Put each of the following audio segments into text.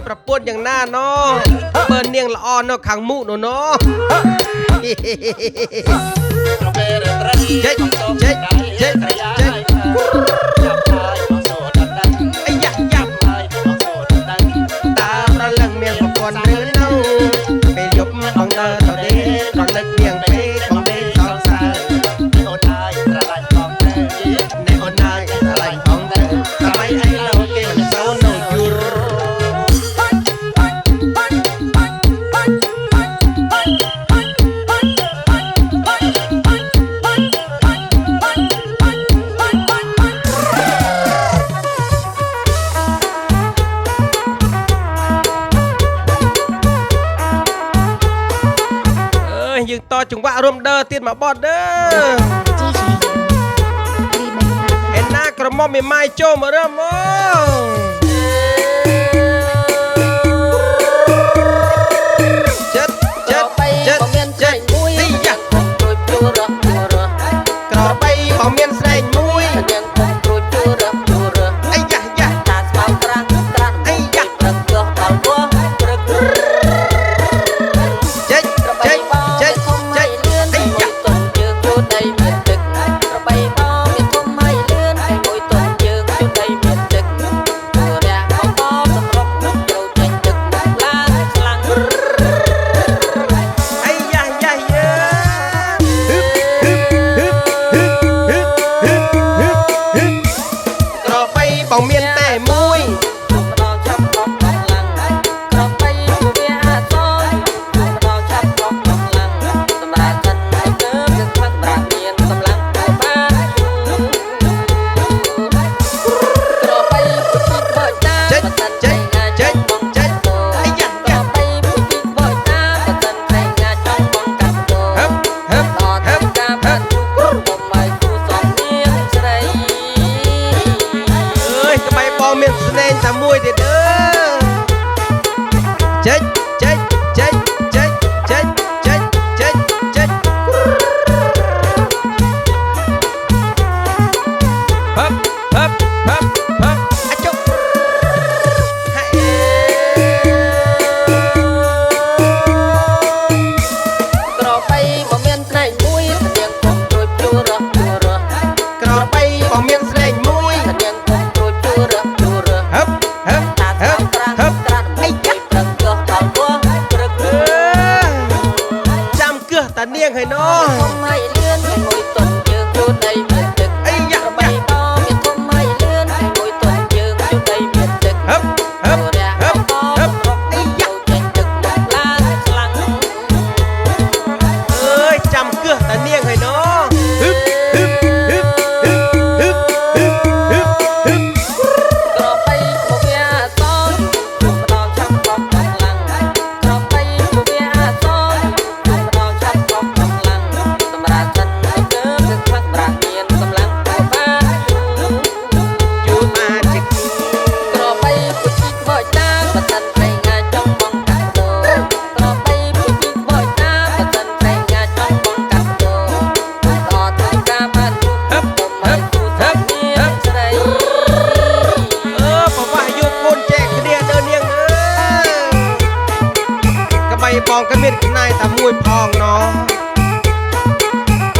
ประปวดอย่างหน้าเนาะเปิดเนียงละอ่อนเนาะขังมุเนาะเจ๊เจ๊เจ๊เจ๊ไอ้ยักยักตาประลังเมียงประปวดเรือเนาไปยบบังเอิญเท่าเด็กบังเล็กเมียงเป๊ะบังเด็กสาวสาวในออนไลน์อะไรของเธอในออนไลน์อะไรของเธอทำไมไอ้เราเกมเศร้าโนยูยืนต่อจุงวะรวมเด้อตีนมาบอดเด้อเห็นหน้ากระหม่อมมีไม้โจมาเริ่มโอ้เจ็ดเจ็ดเจ็ดเจ็ดสี่ยักกระไปของเมียนแสงมุ้ยไอ้ยักยักไอ้ยักเจ็ดเจ็ดของเมียนแต่มุ้ยเมียนแสดงตามมวยเด้อเจ๊ ฮึบฮึบอะจุ๊บฮะក្របីមកមានស្នេហ៍មួយនាងគុំជួយជួររស់ក្របីបងមានស្លេងមួយ នាងគុំជួយជួររស់ฮึบฮึบ តា ฮึ សា ប ត្រាស់ ฮึប ត្រាស់អីចាប្រឹងចុះដល់ពោះព្រឹក ចាំគើតានាងហើយណោះ ធំហើយលឿនហើយមួយទុនយើងជួដីមានទឹក អីយ៉ា ក្របីបោមានធំហើយលឿនហើយមួយទុនយើងជួដីមានទឹក ฮึบฮึบฮึบฮึបអីយ៉ា ចេញទឹកមកឡើងខ្លាំង អើយចាំគើតានាងហើយណោះฮึបฮึបฮึបฮึបฮึបฮึបฮึបฮึប ក្របីមកវាសងជួម្ដងឆាប់បោះកម្លាំងក្របីមកវាសងជួម្ដងឆាប់បោះកម្លាំងសម្រាប់ចិត្តទៅកើទឹកខ្លាំងប្រាក់មានកម្លាំងទៅបានជួបានជាគូ ក្របីពុជីខ្មោចតាមបតិនថ្ងៃងាចង់បងកាត់ដោក្របីពុជីខ្មោចតាមបតិនថ្ងៃងាចង់បងកាត់ដោដល់ទៅការបានជួប ฮึบ ទៅ ฮึ មក ប ជួបទៅមានស្រី ប្រវាស់យកកូនចែកគ្នាដើរនាងអើយកបីបងក៏មានចំណាយតែមួយផងណោះ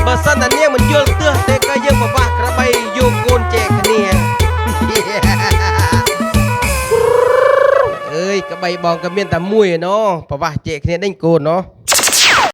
បើសិនតែនាងមិនយល់ទើសទេក៏យើងប្រវាស់ក្របីយកកូនចែកគ្នាអើយក្បីបងក៏មានតែមួយឯណោះប្រវាស់ចែកគ្នាដេញកូនណោះ